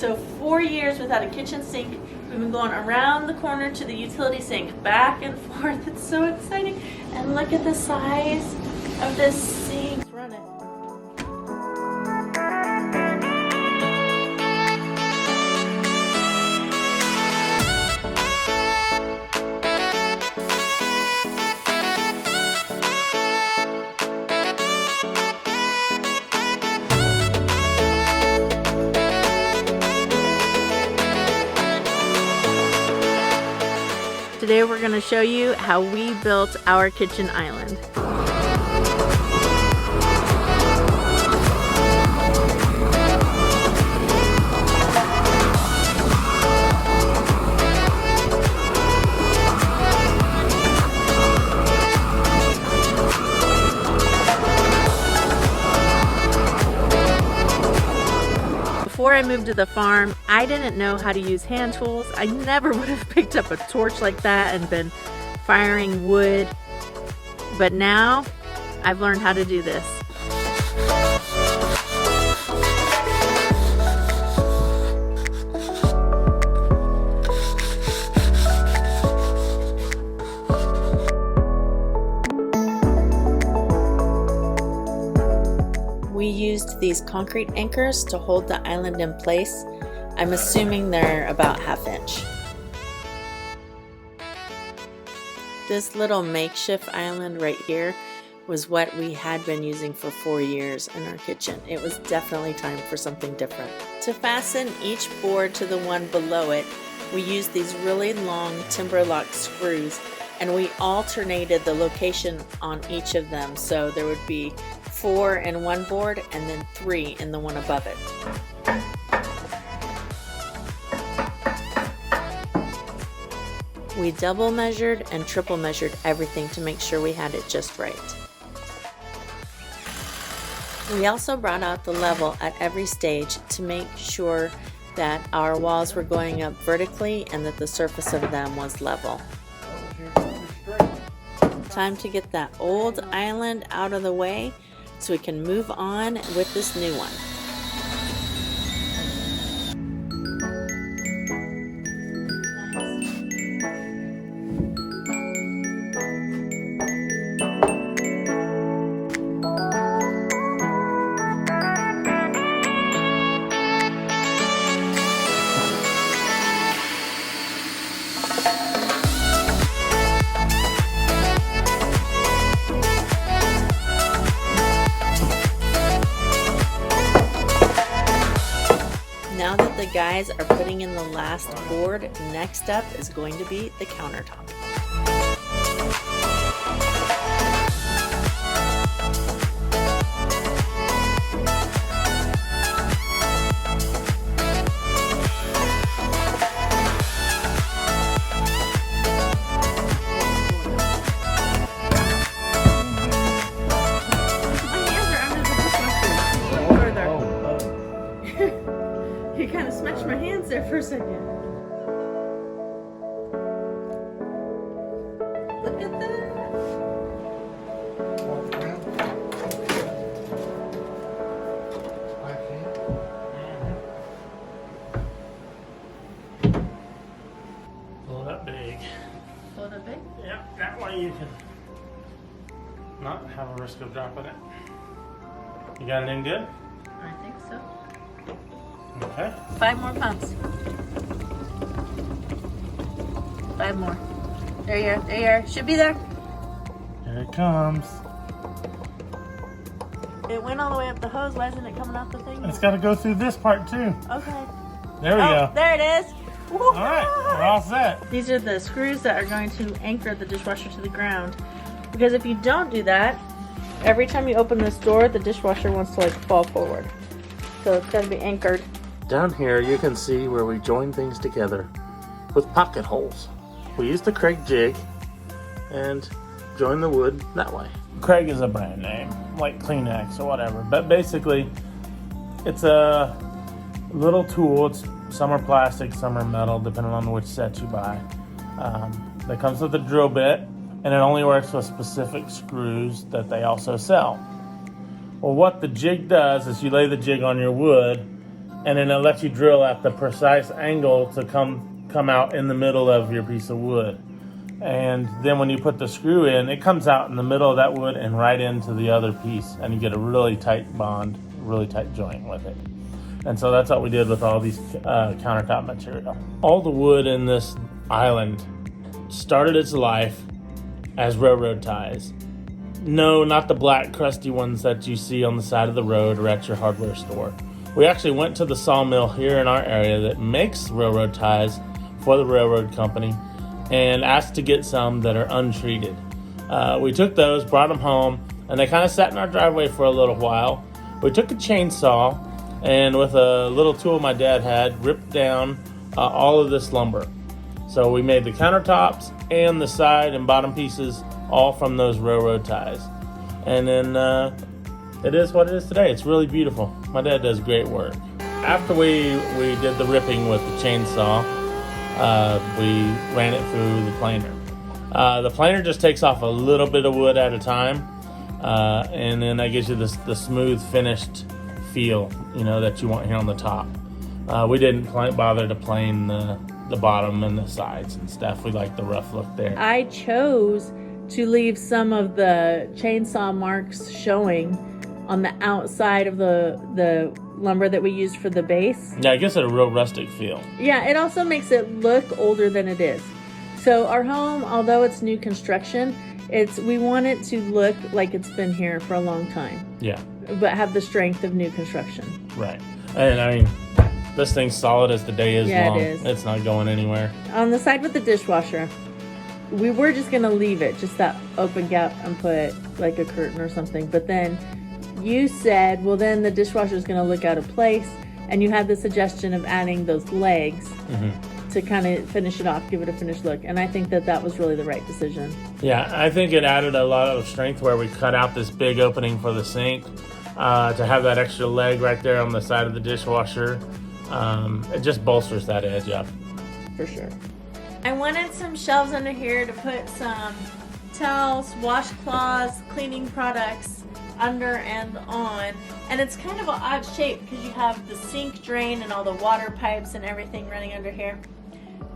So 4 years without a kitchen sink. We've been going around the corner to the utility sink, back and forth. It's so exciting. And look at the size of this sink. Run it. Today we're going to show you how we built our kitchen island. Before I moved to the farm, I didn't know how to use hand tools. I never would have picked up a torch like that and been firing wood. But now, I've learned how to do this. We used these concrete anchors to hold the island in place. I'm assuming they're about 1/2 inch. This little makeshift island right here was what we had been using for 4 years in our kitchen. It was definitely time for something different. To fasten each board to the one below it, we used these really long timber lock screws, and we alternated the location on each of them, so there would be 4 in one board and then 3 in the one above it. We double measured and triple measured everything to make sure we had it just right. We also brought out the level at every stage to make sure that our walls were going up vertically and that the surface of them was level. Time to get that old island out of the way so we can move on with this new one. Now that the guys are putting in the last board, next up is going to be the countertop. You kind of smashed my hands there for a second. Look at that. Pull it up big. Pull it up big? Yep, that way you can not have a risk of dropping it. You got it in good? I think so. Okay. 5 more pumps. 5 more. There you are. There you are. Should be there. Here it comes. It went all the way up the hose. Why isn't it coming off the thing? It's got to go through this part too. Okay. There we go. There it is. All right, we're all set. These are the screws that are going to anchor the dishwasher to the ground. Because if you don't do that, every time you open this door, the dishwasher wants to like fall forward. So it's got to be anchored. Down here you can see where we join things together with pocket holes. We use the Craig jig and join the wood that way. Craig is a brand name, like Kleenex or whatever, but basically it's a little tool. Some are plastic, some are metal, depending on which set you buy. That comes with a drill bit, and it only works with specific screws that they also sell. Well, what the jig does is you lay the jig on your wood, and then it lets you drill at the precise angle to come out in the middle of your piece of wood. And then when you put the screw in, it comes out in the middle of that wood and right into the other piece, and you get a really tight bond, really tight joint with it. And so that's what we did with all these countertop material. All the wood in this island started its life as railroad ties. No, not the black crusty ones that you see on the side of the road or at your hardware store. We actually went to the sawmill here in our area that makes railroad ties for the railroad company and asked to get some that are untreated. We took those, brought them home, and they kind of sat in our driveway for a little while. We took a chainsaw and with a little tool my dad had, ripped down all of this lumber. So we made the countertops and the side and bottom pieces all from those railroad ties. And then it is what it is today. It's really beautiful. My dad does great work. After we did the ripping with the chainsaw, we ran it through the planer. The planer just takes off a little bit of wood at a time, and then that gives you the smooth finished feel, that you want here on the top. We didn't bother to plane the bottom and the sides and stuff. We like the rough look there. I chose to leave some of the chainsaw marks showing on the outside of the lumber that we used for the base. Yeah, it gives it a real rustic feel. Yeah, it also makes it look older than it is. So our home, although it's new construction, we want it to look like it's been here for a long time. Yeah. But have the strength of new construction. Right. And I mean, this thing's solid as the day is long. It is. It's not going anywhere. On the side with the dishwasher, we were just going to leave it, just that open gap, and put like a curtain or something. But then you said, well, then the dishwasher is going to look out of place. And you had the suggestion of adding those legs to kind of finish it off, give it a finished look. And I think that was really the right decision. Yeah, I think it added a lot of strength where we cut out this big opening for the sink to have that extra leg right there on the side of the dishwasher. It just bolsters that edge up. For sure. I wanted some shelves under here to put some towels, washcloths, cleaning products under and on. And it's kind of an odd shape because you have the sink drain and all the water pipes and everything running under here.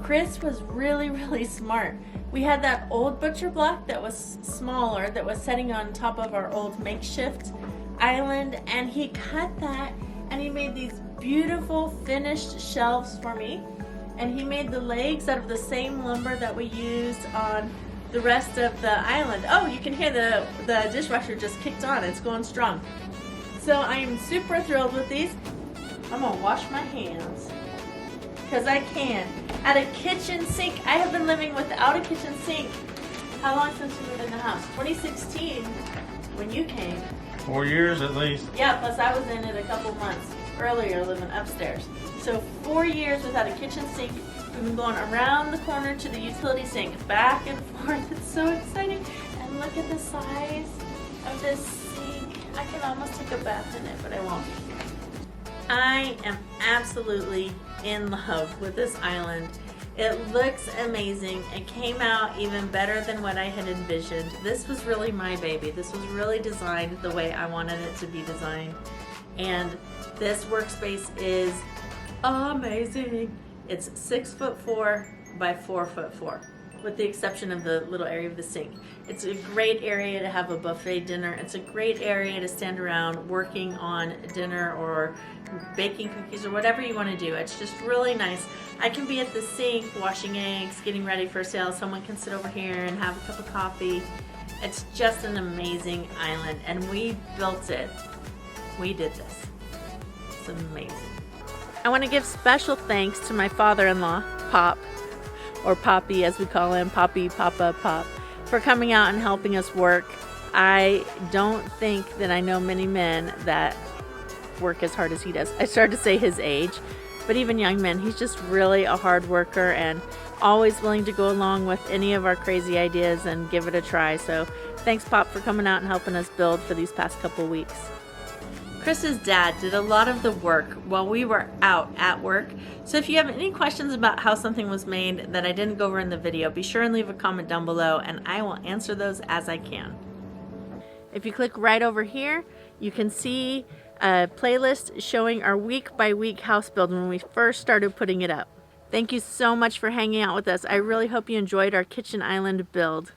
Chris was really, really smart. We had that old butcher block that was smaller, that was sitting on top of our old makeshift island, and he cut that and he made these beautiful finished shelves for me. And he made the legs out of the same lumber that we used on the rest of the island. Oh, you can hear the dishwasher just kicked on. It's going strong. So I am super thrilled with these. I'm gonna wash my hands because I can. At a kitchen sink. I have been living without a kitchen sink. How long since we moved in the house? 2016 when you came. 4 years at least. Yeah, plus I was in it a couple months earlier living upstairs. So 4 years without a kitchen sink. We've been going around the corner to the utility sink, back and forth. It's so exciting. And look at the size of this sink. I can almost take a bath in it, but I won't. I am absolutely in love with this island. It looks amazing. It came out even better than what I had envisioned. This was really my baby. This was really designed the way I wanted it to be designed. And this workspace is amazing. It's 6'4" by 4'4", with the exception of the little area of the sink. It's a great area to have a buffet dinner. It's a great area to stand around working on dinner or baking cookies or whatever you want to do. It's just really nice. I can be at the sink washing eggs, getting ready for sale. Someone can sit over here and have a cup of coffee. It's just an amazing island, and we built it. We did this. It's amazing. I want to give special thanks to my father-in-law, Pop, or Poppy as we call him, Poppy, Papa, Pop, for coming out and helping us work. I don't think that I know many men that work as hard as he does. I started to say his age, but even young men, he's just really a hard worker and always willing to go along with any of our crazy ideas and give it a try. So thanks, Pop, for coming out and helping us build for these past couple weeks. Chris's dad did a lot of the work while we were out at work. So if you have any questions about how something was made that I didn't go over in the video, be sure and leave a comment down below and I will answer those as I can. If you click right over here, you can see a playlist showing our week-by-week house build when we first started putting it up. Thank you so much for hanging out with us. I really hope you enjoyed our kitchen island build.